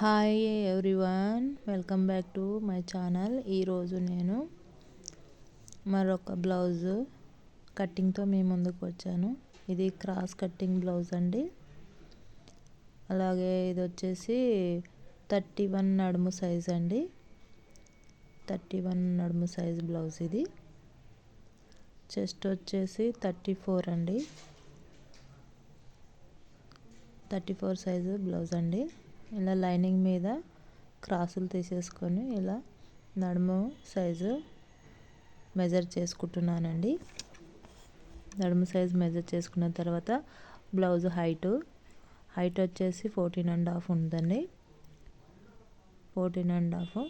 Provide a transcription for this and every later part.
Hi everyone, welcome back to my channel. ఈరోజు నేను మరొక బ్లౌజ్ కట్టింగ్తో మీ ముందుకు వచ్చాను. ఇది క్రాస్ కట్టింగ్ బ్లౌజ్ అండి. అలాగే ఇది వచ్చేసి 31 నడుము సైజ్ అండి. 31 నడుము సైజ్ బ్లౌజ్. ఇది చెస్ట్ వచ్చేసి 34 అండి. 34 సైజు బ్లౌజ్ అండి. ఇలా లైనింగ్ మీద క్రాసులు తీసేసుకొని ఇలా నడుము సైజు మెజర్ చేసుకుంటున్నానండి. నడుము సైజు మెజర్ చేసుకున్న తర్వాత బ్లౌజ్ హైట్ వచ్చేసి 14.5 ఉందండి. 14.5.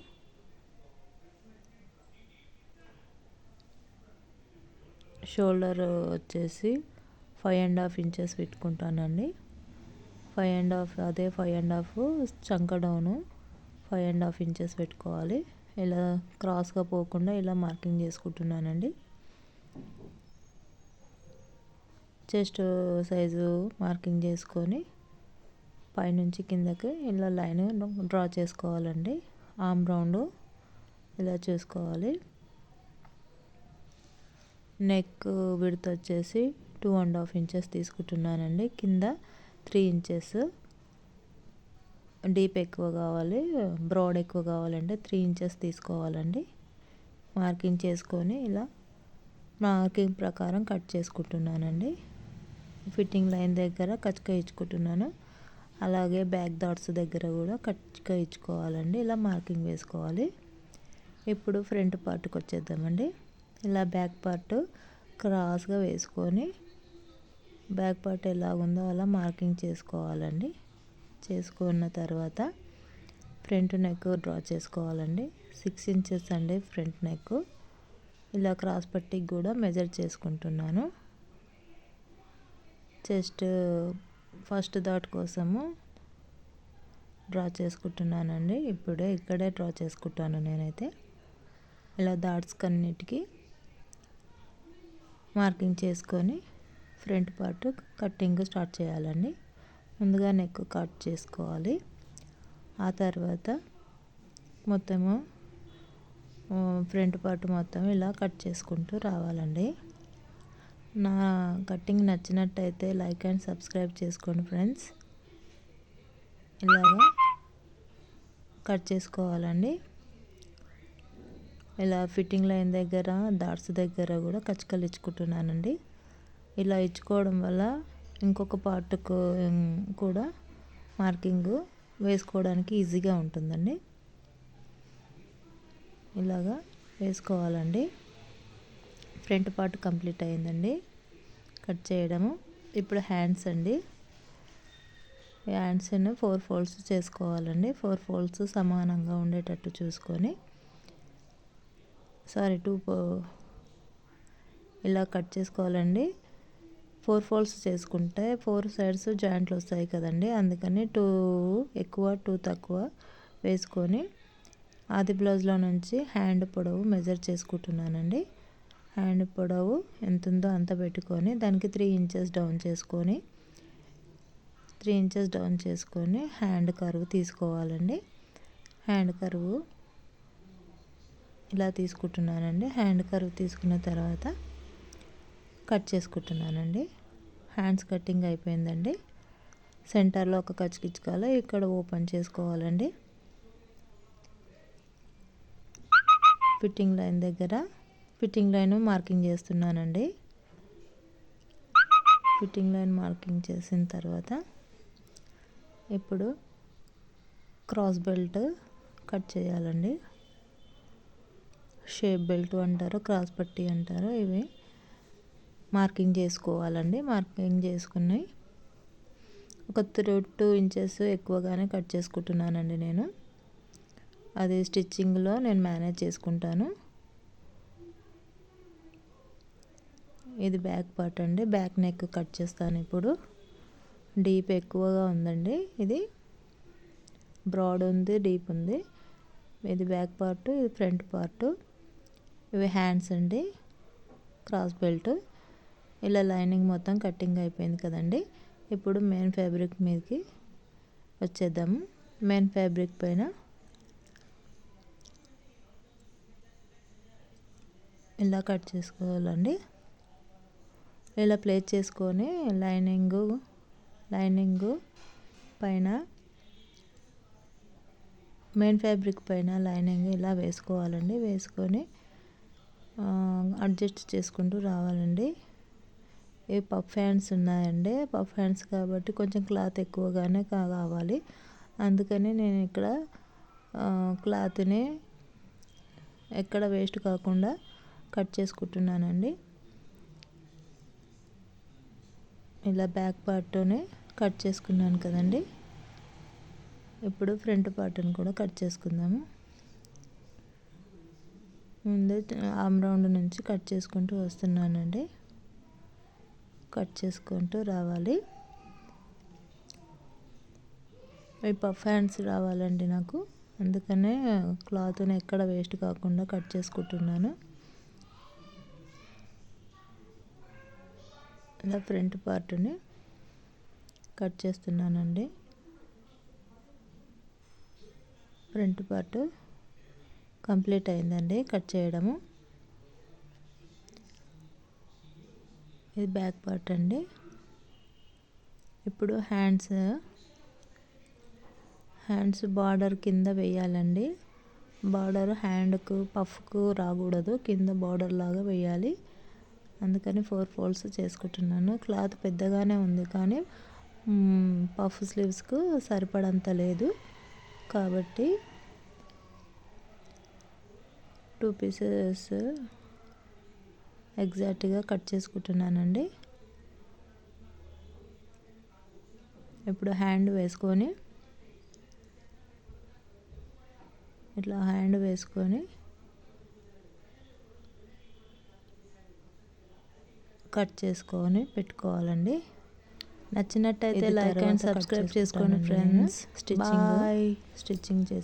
షోల్డర్ వచ్చేసి 5.5 ఇంచెస్ పెట్టుకుంటానండి. 5.5, అదే 5.5 చంక డౌను 5.5 ఇంచెస్ పెట్టుకోవాలి. ఇలా క్రాస్గా పోకుండా ఇలా మార్కింగ్ చేసుకుంటున్నానండి. చెస్ట్ సైజు మార్కింగ్ చేసుకొని పైనుంచి కిందకి ఇలా లైన్ డ్రా చేసుకోవాలండి. ఆర్మ్ రౌండ్ ఇలా చేసుకోవాలి. నెక్ విడ్త్ వచ్చేసి 2.5 ఇంచెస్ తీసుకుంటున్నానండి. కింద 3 ఇంచెస్ డీప్ ఎక్కువ కావాలి, బ్రాడ్ ఎక్కువ కావాలంటే 3 ఇంచెస్ తీసుకోవాలండి. మార్కింగ్ చేసుకొని ఇలా మార్కింగ్ ప్రకారం కట్ చేసుకుంటున్నానండి. ఫిట్టింగ్ లైన్ దగ్గర కచ్కా ఇచ్చుకుంటున్నాను. అలాగే బ్యాక్ డాట్స్ దగ్గర కూడా కచ్కా ఇచ్చుకోవాలండి. ఇలా మార్కింగ్ వేసుకోవాలి. ఇప్పుడు ఫ్రంట్ పార్ట్కి వచ్చేద్దామండి. ఇలా బ్యాక్ పార్ట్ క్రాస్గా వేసుకొని బ్యాక్ పార్ట్ ఎలా ఉందో అలా మార్కింగ్ చేసుకోవాలండి. చేసుకున్న తర్వాత ఫ్రంట్ నెక్ డ్రా చేసుకోవాలండి. 6 ఇంచెస్ అండి ఫ్రంట్ నెక్. ఇలా క్రాస్ పట్టికి కూడా మెజర్ చేసుకుంటున్నాను. చెస్ట్ ఫస్ట్ డాట్ కోసము డ్రా చేసుకుంటున్నానండి. ఇక్కడే డ్రా చేసుకుంటాను నేనైతే. ఇలా డాట్స్ కన్నిటికి మార్కింగ్ చేసుకొని ఫ్రంట్ పార్ట్ కట్టింగ్ స్టార్ట్ చేయాలండి. ముందుగా నెక్ కట్ చేసుకోవాలి. ఆ తర్వాత మొత్తము ఫ్రంట్ పార్ట్ మొత్తం ఇలా కట్ చేసుకుంటూ రావాలండి. నా కటింగ్ నచ్చినట్టయితే లైక్ అండ్ సబ్స్క్రైబ్ చేసుకోండి ఫ్రెండ్స్. ఇలాగా కట్ చేసుకోవాలండి. ఇలా ఫిట్టింగ్ లైన్ దగ్గర డాట్స్ దగ్గర కూడా కచ్చకలు ఇచ్చుకుంటున్నానండి. ఇలా ఇచ్చుకోవడం వల్ల ఇంకొక పార్ట్కు కూడా మార్కింగ్ వేసుకోవడానికి ఈజీగా ఉంటుందండి. ఇలాగా వేసుకోవాలండి. ఫ్రంట్ పార్ట్ కంప్లీట్ అయిందండి కట్ చేయడము. ఇప్పుడు హ్యాండ్స్ అండి. హ్యాండ్స్ని 4 ఫోల్డ్స్ చేసుకోవాలండి. 4 ఫోల్డ్స్ సమానంగా ఉండేటట్టు చూసుకొని 2 ఇలా కట్ చేసుకోవాలండి. 4 ఫోల్డ్స్ చేసుకుంటే 4 సైడ్స్ జాయింట్లు వస్తాయి కదండి. అందుకని 2 ఎక్కువ 2 తక్కువ వేసుకొని ఆది బ్లౌజ్లో నుంచి హ్యాండ్ పొడవు మెజర్ చేసుకుంటున్నానండి. హ్యాండ్ పొడవు ఎంత ఉందో అంత పెట్టుకొని దానికి 3 ఇంచెస్ డౌన్ చేసుకొని 3 ఇంచెస్ డౌన్ చేసుకొని హ్యాండ్ కర్వ్ తీసుకోవాలండి. హ్యాండ్ కర్వ్ ఇలా తీసుకుంటున్నానండి. హ్యాండ్ కర్వ్ తీసుకున్న తర్వాత కట్ చేసుకుంటున్నానండి. హ్యాండ్స్ కటింగ్ అయిపోయిందండి. సెంటర్లో ఒక కచ్చికిచ్చుకోవాలి. ఇక్కడ ఓపెన్ చేసుకోవాలండి. ఫిట్టింగ్ లైన్ దగ్గర ఫిట్టింగ్ లైన్ మార్కింగ్ చేస్తున్నానండి. ఫిట్టింగ్ లైన్ మార్కింగ్ చేసిన తర్వాత ఇప్పుడు క్రాస్ బెల్ట్ కట్ చేయాలండి. షేప్ బెల్ట్ అంటారు, క్రాస్ పట్టీ అంటారు. ఇవి మార్కింగ్ చేసుకోవాలండి. మార్కింగ్ చేసుకుని ఒక 2 ఇంచెస్ ఎక్కువగానే కట్ చేసుకుంటున్నానండి నేను. అది స్టిచ్చింగ్లో నేను మేనేజ్ చేసుకుంటాను. ఇది బ్యాక్ పార్ట్ అండి. బ్యాక్ నెక్ కట్ చేస్తాను. ఇప్పుడు డీప్ ఎక్కువగా ఉందండి. ఇది బ్రాడ్ ఉంది, డీప్ ఉంది. ఇది బ్యాక్ పార్ట్, ఇది ఫ్రంట్ పార్ట్. ఇవి హ్యాండ్స్ అండి. Cross belt. ఇలా లైనింగ్ మొత్తం కటింగ్ అయిపోయింది కదండి. ఇప్పుడు మెయిన్ ఫ్యాబ్రిక్ మీదకి వచ్చేద్దాము. మెయిన్ ఫ్యాబ్రిక్ పైన ఇలా కట్ చేసుకోవాలండి. ఇలా ప్లేస్ చేసుకొని లైనింగ్ పైన మెయిన్ ఫ్యాబ్రిక్ పైన లైనింగ్ ఇలా వేసుకోవాలండి. వేసుకొని అడ్జస్ట్ చేసుకుంటూ రావాలండి. ఈ పఫ్ హ్యాండ్స్ ఉన్నాయండి. పఫ్ హ్యాండ్స్ కాబట్టి కొంచెం క్లాత్ ఎక్కువగానే కావాలి. అందుకని నేను ఇక్కడ క్లాత్ని ఎక్కడ వేస్ట్ కాకుండా కట్ చేసుకుంటున్నానండి. ఇలా బ్యాక్ పార్ట్ని కట్ చేసుకున్నాను కదండి. ఇప్పుడు ఫ్రంట్ పార్ట్ని కూడా కట్ చేసుకుందాము. ముందే ఆర్మ్ రౌండ్ నుంచి కట్ చేసుకుంటూ వస్తున్నానండి. కట్ చేసుకుంటూ రావాలి. ఈ పఫ్ హ్యాండ్స్ రావాలండి నాకు. అందుకనే క్లాత్ని ఎక్కడ వేస్ట్ కాకుండా కట్ చేసుకుంటున్నాను. ఇలా ఫ్రంట్ పార్ట్ని కట్ చేస్తున్నానండి. ఫ్రంట్ పార్ట్ కంప్లీట్ అయిందండి కట్ చేయడము. ఇది బ్యాక్ పార్ట్ అండి. ఇప్పుడు హ్యాండ్స్ బార్డర్ కింద వేయాలండి. బార్డర్ హ్యాండ్కు పఫ్కు రాకూడదు, కింద బార్డర్ లాగా వేయాలి. అందుకని 4 ఫోల్డ్స్ చేసుకుంటున్నాను. క్లాత్ పెద్దగానే ఉంది కానీ పఫ్ స్లీవ్స్కు సరిపడంత లేదు కాబట్టి 2 పీసెస్ ఎగ్జాక్ట్గా కట్ చేసుకుంటున్నానండి. ఇప్పుడు హ్యాండ్ వేసుకొని ఇట్లా హ్యాండ్ వేసుకొని కట్ చేసుకొని పెట్టుకోవాలండి. నచ్చినట్టయితే లైక్ అండ్ సబ్స్క్రైబ్ చేసుకోండి ఫ్రెండ్స్. స్టిచ్చింగ్ చేసి